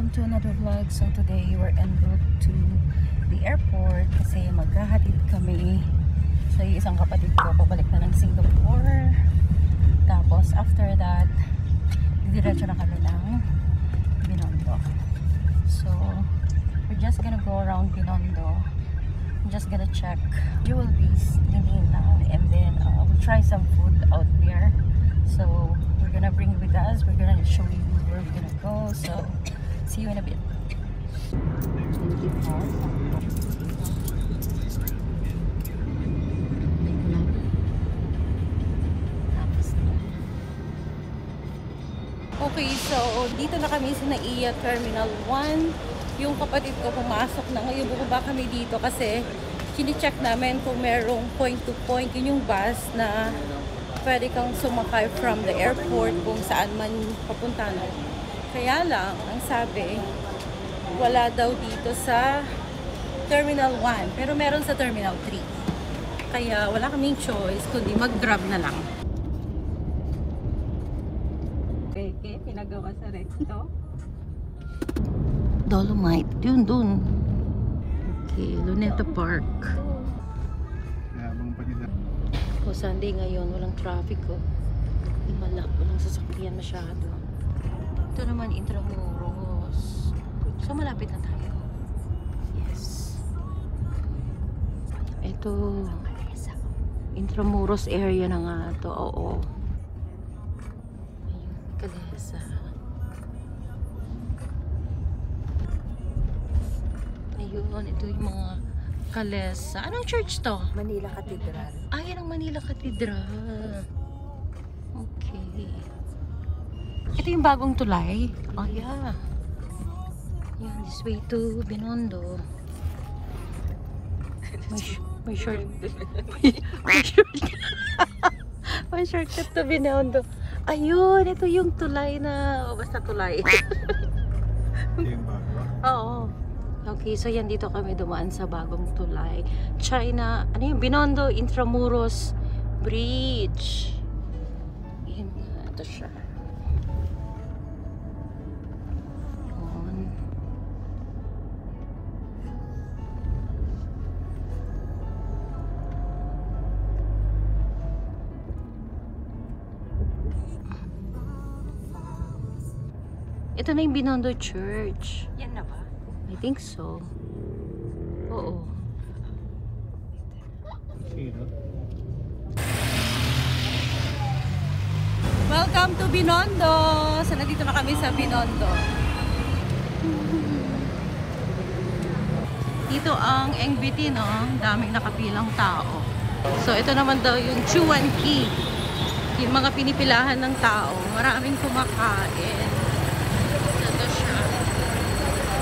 welcome to another vlog. So today we're en route to the airport kasi maghahatid kami sa isang kapatid ko pabalik na ng Singapore. Tapos after that didiretso na kami ng Binondo. So we're just gonna go around Binondo. I'm just gonna check Jollibee, Ninang, and then we'll try some food out there. So we're gonna bring it with us. We're gonna show you where we're gonna go. So see you in a bit. Okay, so dito na kami sa NAIA Terminal 1. Yung kapatid ko pumasok na ngayon, bumaba kami dito kasi chine-check namin kung merong point to point. Yun yung bus na pwede kang sumakay from the airport kung saan man papunta na. Kaya lang, ang sabi, wala daw dito sa Terminal 1. Pero meron sa Terminal 3. Kaya wala kaming choice kundi mag-grab na lang. Peke, pinagawa sa Recto. Dolomite. Dun. Okay, Luneta Park. O, Sunday ngayon, walang traffic ko. Walang sasakyan masyado. Ito naman, Intramuros. So, malapit na tayo. Yes. Ito, Intramuros area na nga to. Oo. Ayun, Calesa. Ayun, ito yung mga Calesa. Anong church to? Manila Cathedral. Ah, yan ang Manila Cathedral. Okay. Ito yung bagong tulay. Oh, yeah. Yan, this way to Binondo. May short. May shortcut to Binondo. Ayun, ito yung tulay na, basta tulay. Oo. Okay, so yan dito kami dumaan sa bagong tulay. China, ano yung Binondo Intramuros Bridge. Yan nga, ito siya. Yun. Ito na yung Binondo Church. Yan na ba? I think so. Oo. Welcome to Binondo! So, nandito na kami sa Binondo. Dito ang NGBT, no? Daming nakapilang tao. So, ito naman daw yung Chuan Key. Yung mga pinipilahan ng tao. Maraming kumakain. Ito siya.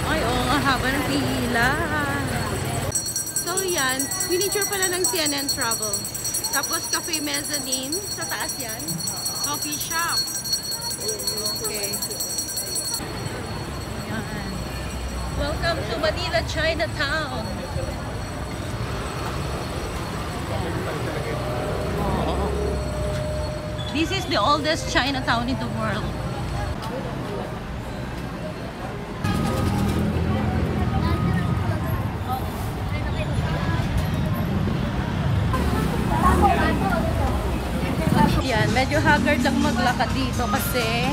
Ay, oo nga, haba ng pila. So, yan. Miniature pala ng CNN Travel. Tapos, Cafe Mezzanine. Sa taas yan. Coffee shop. Okay. Yan. Welcome to Manila, Chinatown. Oh. This is the oldest Chinatown in the world. Yan, medyo haggard lang maglakad dito kasi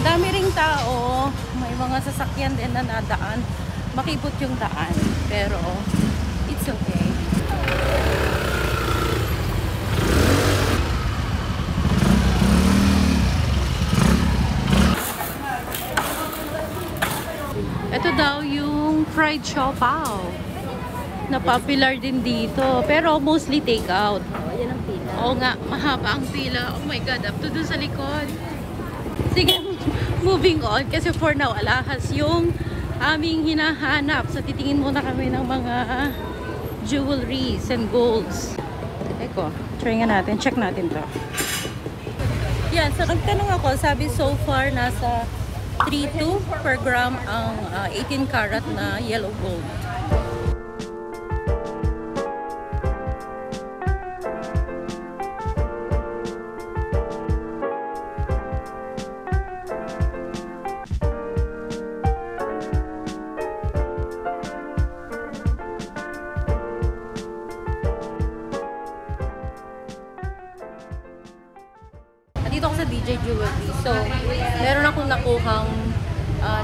dami ring tao, may mga sasakyan din na nadaan, makipot yung daan, pero it's okay. Ito daw yung fried siopaw na popular din dito, pero mostly take out. Yan ang pila. Oo nga, mahaba ang pila. Oh my God, up to dun sa likod. Sige, moving on. Kasi for now, alahas yung aming hinahanap. So, titingin muna kami ng mga jewelries and golds. Eko, try nga natin. Check natin to. Yan, so nagtanong ako. Sabi so far, nasa 3.2 per gram ang 18 karat na yellow gold. jewelry. So, meron akong nakuhang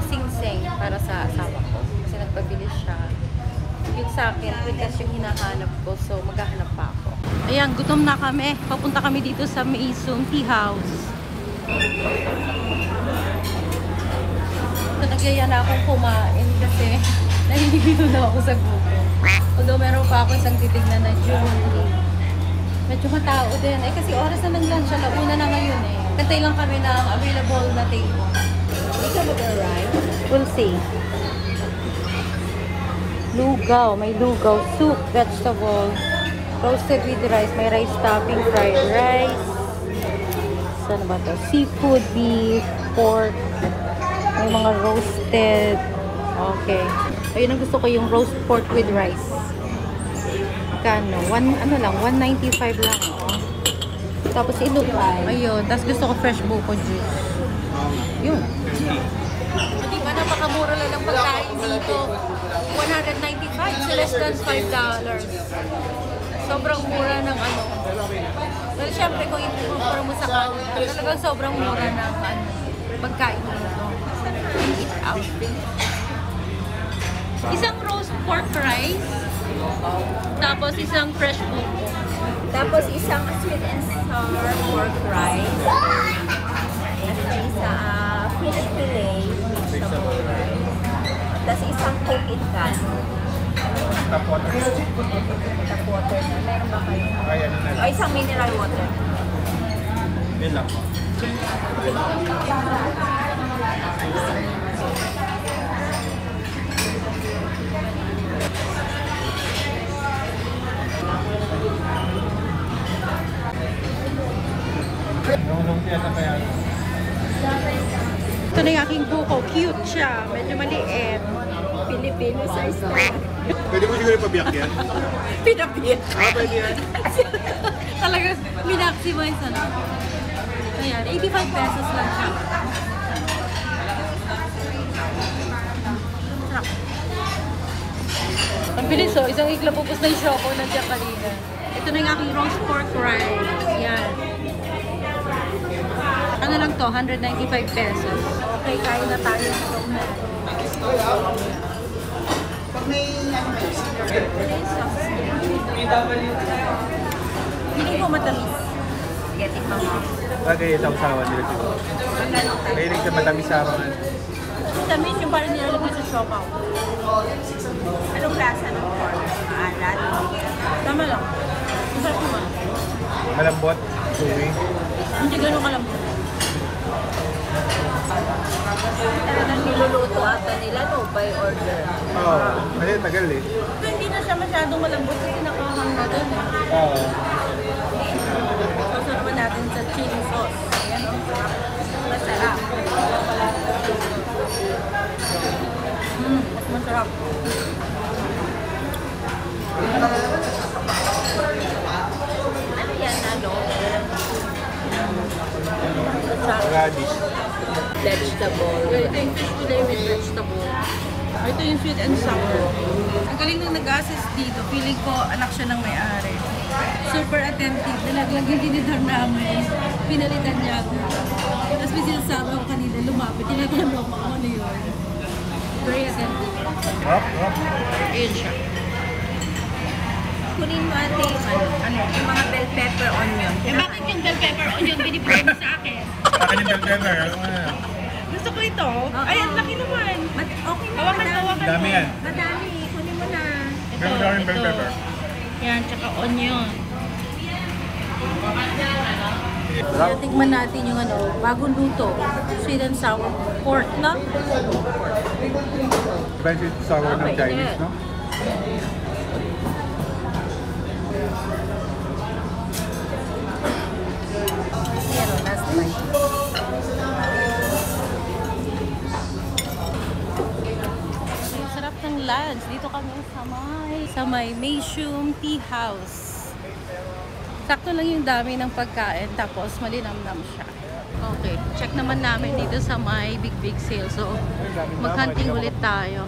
sing-sing para sa asawa ko. Kasi nagpabili siya. Yung sa akin, because yung hinahanap ko. So, maghahanap pa ako. Ayan, gutom na kami. Papunta kami dito sa Maison Tea House. So, nagyaya na akong kumain kasi nahihilo na ako sa gutom. Although meron pa ako isang titignan na jewelry. Medyo matao din. Eh kasi oras na ng lunch, alauna na ngayon eh. Kantay lang kami ng available na table. Hindi ka mag-arrive? We'll see. Lugaw. May lugaw. Soup, vegetable. Roasted with rice. May rice topping, fried rice. Saan ba to? Seafood, beef, pork. May mga roasted. Okay. Ayun ang gusto ko, yung roast pork with rice. Kano? Ano lang, 195 lang. Oh. Tapos ilo. Ayun. Tapos gusto ko fresh buko juice. Yun. Di ba napakamura lang ng pagkain dito? 195. So less than $5. Sobrang mura ng ano. Well, syempre kung ikukumpara mo sa Canada, talagang sobrang mura ng ano, pagkain dito. Eat out. Isang roast pork rice. Tapos isang fresh buko. Tapos isang sweet and sour pork rice. At isa filet fillet vegetable rice. Tapos isang coke in can. Tap water. Tap water na. Meron ba kayo? O isang mineral water. Yun lang. Ito na yung aking buko. Cute siya. Medyo maliit. Filipino size na. Pwede mo siguro ipabiyak yan? Pinapit. Pwede yan. Talaga, minaximize ano. Ayan, 85 pesos lang siya. Sarap. Ang bilis oh, isang igla pupus na yung shoko nandiyan kanina. Ito na yung aking roast pork rice. Yan. Ano lang to? 195 pesos. Okay, kain na tayo ng Hindi ko matamis. Sige, tikman mo. Bagay, sausawan nila siguro. Mahilig sa matamis sa mga. Matamis yung parang nilalagay sa siopaw. Anong klasa ng pork? Maalat? Tama lang. Masarap naman. Malambot, chewy. Hindi ganun kalambot. Talagang niluluto ata nila, no? By order. Oo, kasi tagal eh. Pero hindi na siya masyadong malambot kasi nakahang na doon eh. Oo. Sausaw naman natin sa chili sauce. Ayan o. Masarap. Mas masarap. Ano yan, ano? Radish. Vegetable. Ito yung fish fillet with vegetable. Ito yung sweet and sour. Ang galing nung nag-assist dito. Feeling ko anak siya ng may-ari. Super attentive. Nalaglag yung dinidor namin. Pinalitan niya ako. Tapos may sinasabi ako kanina, lumapit. Tinatanong ako kung ano yun. Very attentive. Hop, hop. Ayun siya. Kunin mo ate yung ano, yung mga bell pepper onion. Eh bakit yung bell pepper onion binibigay mo sa akin? Akin yung bell pepper. Gusto ko ito. Ay, ang laki naman. Okay na, Hawakan, hawakan Dami mo. yan. Madami, kunin mo na. Meron daw yung bell pepper. Yan, tsaka onion. Sarap. Tikman natin yung ano, bagong luto. Sweet and sour pork na. Diba yung sour ng Chinese, no? Yan o, last bite. Sarap ng lunch. Dito kami sa may Maison Tea House. Sakto lang yung dami ng pagkain tapos malinamnam siya. Okay, check naman namin dito sa may big sale. So, mag-hunting ulit tayo.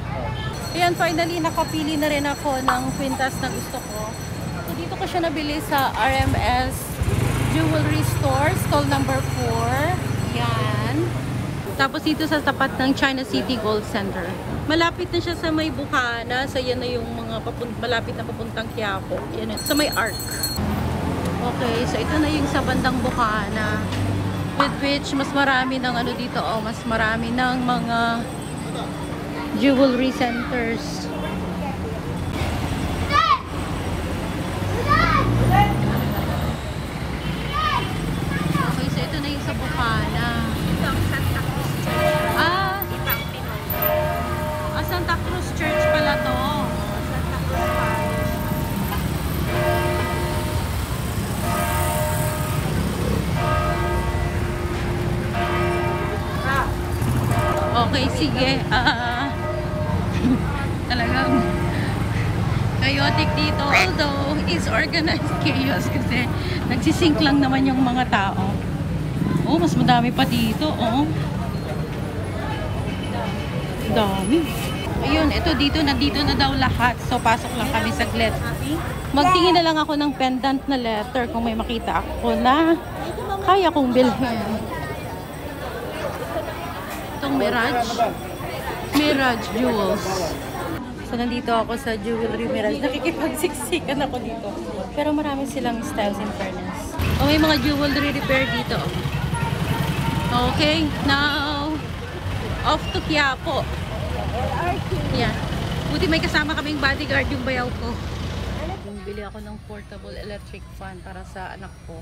Ayan, finally nakapili na rin ako ng kwintas na gusto ko. So, dito ko siya nabili sa RMS Jewelry Store, stall number 4. Tapos dito sa tapat ng China City Gold Center. Malapit na siya sa may Bukana. So yan na yung mga malapit na papuntang Quiapo. Yan, sa may Arc. Okay, so ito na yung sa bandang Bukana. With which, mas marami ng ano dito, mas marami ng mga jewelry centers. Okay, so ito na yung sa Bukana. Ito ang Santa Cruz Church. Ibang Pinoy. Santa Cruz Church pala to. Santa Cruz Parish. Okay, sige. Talagang chaotic dito. Although, it's organized chaos kasi nagsisync lang naman yung mga tao. Oh, mas madami pa dito. Oh. Dami. Ayun, ito dito, nandito na daw lahat. So, pasok lang kami saglit. Magtingin na lang ako ng pendant na letter kung may makita ako na kaya kong bilhin. Itong Mirage Jewels. So, nandito ako sa Jewelry Mirage. Nakikipagsiksikan ako dito. Pero marami silang styles in fairness. O, may mga jewelry repair dito. Okay, now, off to Quiapo. Yeah. Buti may kasama kaming bodyguard yung bayaw ko. Bili ako ng portable electric fan para sa anak ko.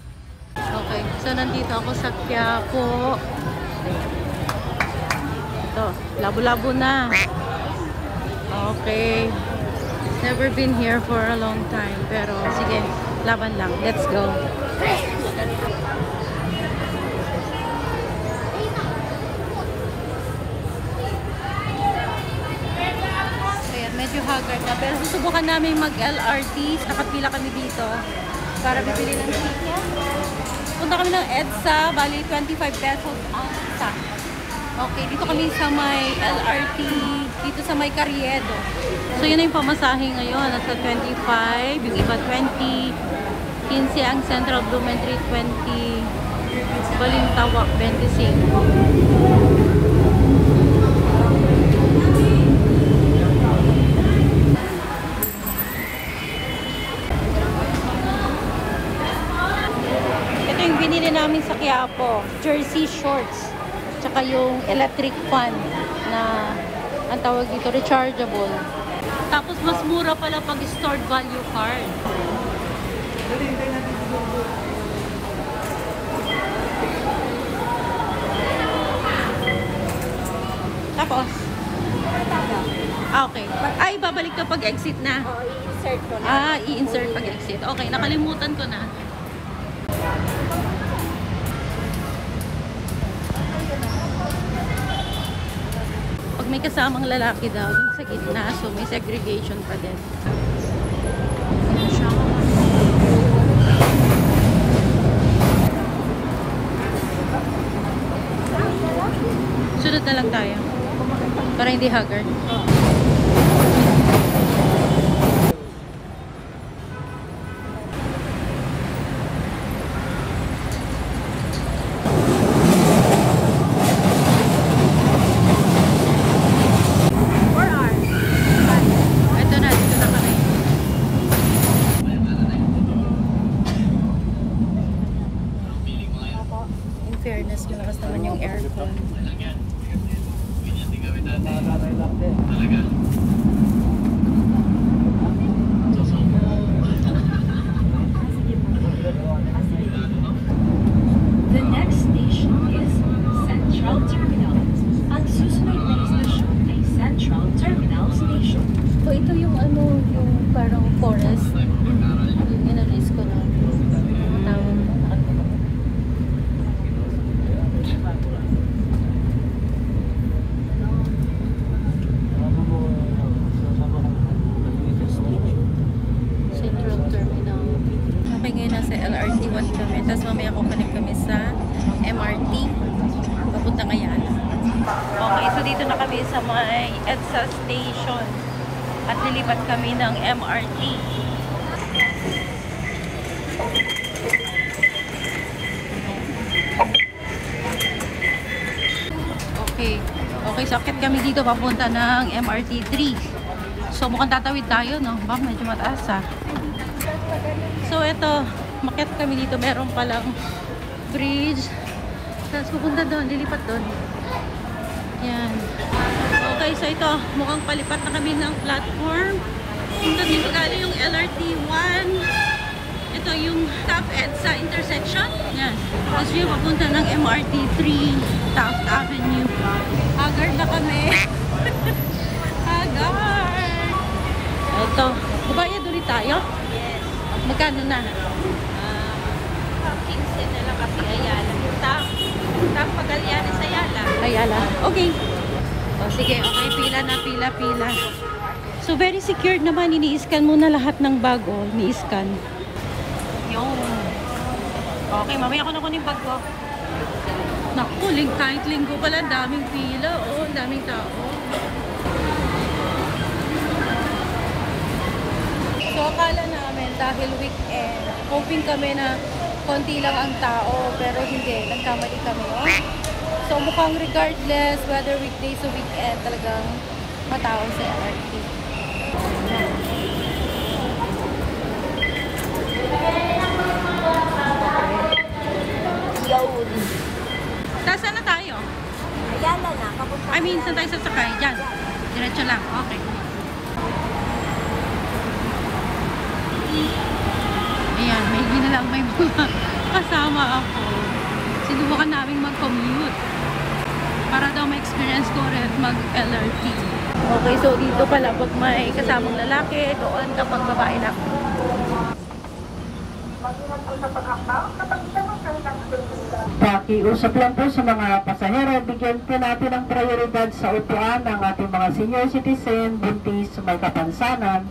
Okay, so nandito ako sa Quiapo. Ito, labo-labo na. Okay. Never been here for a long time. Pero sige, laban lang. Let's go. Ayan, medyo haggard na. Pero susubukan namin mag-LRT. Nakapila kami dito para bibili ng ticket. Punta kami ng EDSA. Bali, 25 pesos ang isa. Okay, dito kami sa may LRT, dito sa may Carriedo. So, yun na yung pamasahe ngayon. Nasa 25, yung iba 20, 15 ang Central Blumentritt, 20, Balintawak, 25. Ito yung binili namin sa Quiapo, jersey shorts. Tsaka yung electric fan na ang tawag dito, rechargeable. Tapos mas mura pala pag stored value card. Tapos? Okay. Ay, babalik ka pag exit na. Oo, i-insert ko na. I-insert pag exit. Okay, nakalimutan ko na. May kasamang lalaki daw dun sa gitna, so may segregation pa din. Sunod na lang tayo para hindi haggard. Fairness, malakas naman yung aircon. The next station is Central Terminal. Ang susunod na istasyon ay Central Terminal Station. So, ito yung ano, yung parang forest. Yung inalis ko na. Tawag mo, nakalimutan ko. Central Terminal. Okay, ngayon nasa LRT 1 kami. Tapos mamaya kukunik kami sa MRT. Papunta ngayon. Okay, so dito na kami sa may EDSA station. At nilipat kami ng MRT. Okay. Okay, so akit kami dito papunta ng MRT 3. So mukhang tatawid tayo, no? Ba, medyo mataas ah. So ito, makit kami dito. Meron palang bridge. Tapos pupunta doon, lilipat doon. Yan. Okay, so ito, mukhang palipat na kami ng platform. Ito dito galing yung LRT 1. Ito yung top end sa intersection. Yan. Tapos yung papunta ng MRT 3, Taft Avenue. Haggard na kami. Haggard. Ito. Bubayad ulit tayo? Yes. Magkano na? 15 na lang kasi Ayala. Top Magallanes Ayala. Ayala. Okay. O sige, okay. Pila na, pila. So very secured naman. Ini-scan muna lahat ng bago. Ni-scan. Yung. Okay, mamaya ko na kunin bag ko. Naku, kahit linggo pala, daming pila. Oh, daming tao. So, akala namin dahil weekend, hoping kami na konti lang ang tao, pero hindi. Nagkamali kami. Oh. So, mukhang regardless whether weekdays o weekend, talagang matao sa LRT. Yun. Saan na tayo? Ayala na. Papunta. I mean, saan tayo sasakay? Diyan. Diretso lang. Okay. Ayan, may na lang may mga kasama ako. Sinubukan namin mag-commute. Para daw ma-experience ko rin mag-LRT. Okay, so dito pala pag may kasamang lalaki, doon kapag babae lang. Pakiusap lang po sa mga pasahero, bigyan po natin ng prioridad sa upuan ng ating mga senior citizen, buntis, may kapansanan,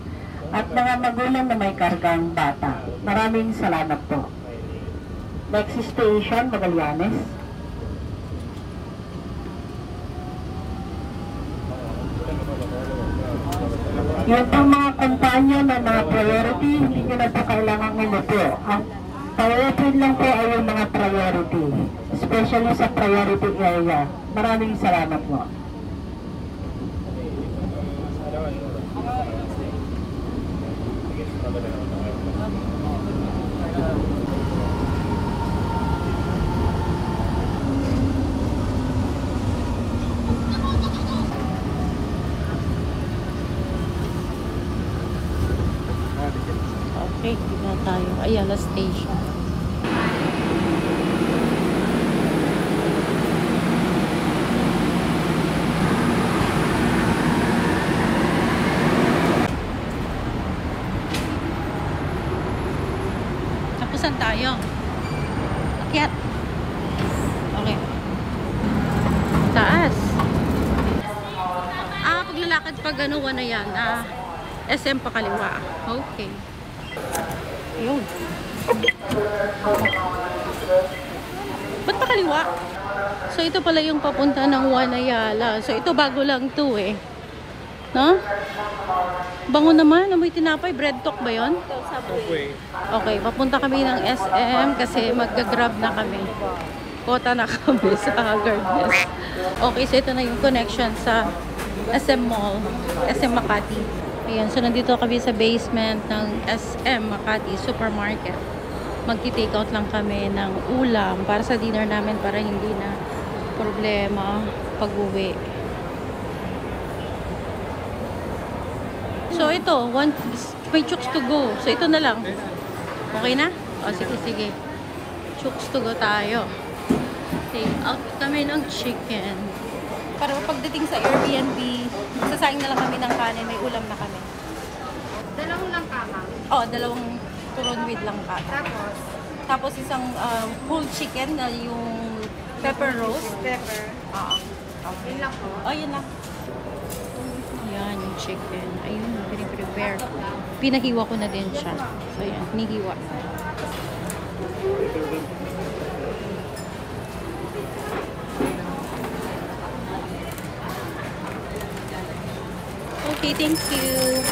at mga magulang na may kargang bata. Maraming salamat po. Next station, Magallanes. Yung po mga kumpanya na mga priority, hindi nyo na po kailangan umupo. Ang priority lang po ay yung mga priority, especially sa priority area. Maraming salamat po. Okay, dito na tayo. Ayala Station. Tapusan tayo. Akyat. Okay. Taas. Paglalakad pag ano na yan. SM pa kaliwa. Okay. Yun. Ba't pa kaliwa? So, ito pala yung papunta ng Wanayala. So, ito bago lang to eh. No? Bango naman. Amoy tinapay. Bread talk ba yun? Okay. Okay. Papunta kami ng SM kasi mag-grab na kami. Kota na kami sa Haggardness. Okay. So, ito na yung connection sa SM Mall. SM Makati. Ayan, so nandito kami sa basement ng SM Makati Supermarket. Magti-take out lang kami ng ulam para sa dinner namin para hindi na problema pag-uwi. So ito, may chooks to go. So ito na lang. Okay na? O sige, sige. Chooks to go tayo. Take out kami ng chicken. Para pagdating sa Airbnb, sasayang na lang kami ng kanin, may ulam na kami. Dalawang lang kama. Oo, dalawang turon with lang ka. Tapos isang whole chicken na yung pepper roast. Pepper. Oo. Yun lang po. Oh, yun lang. Yan, yung chicken. Ayun, piniprepare. Pinahiwa ko na din siya. So, yan, hinihiwa. Okay, thank you.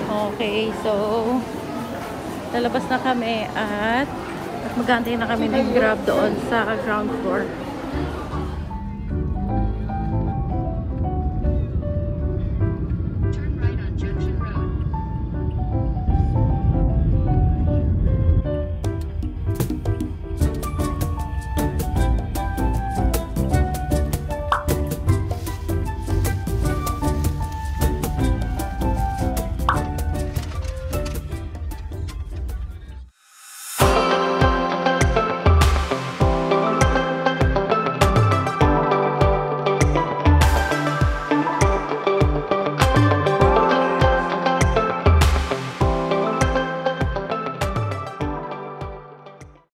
Okay, so lalabas na kami at mag-aantay na kami ng Grab doon sa ground floor.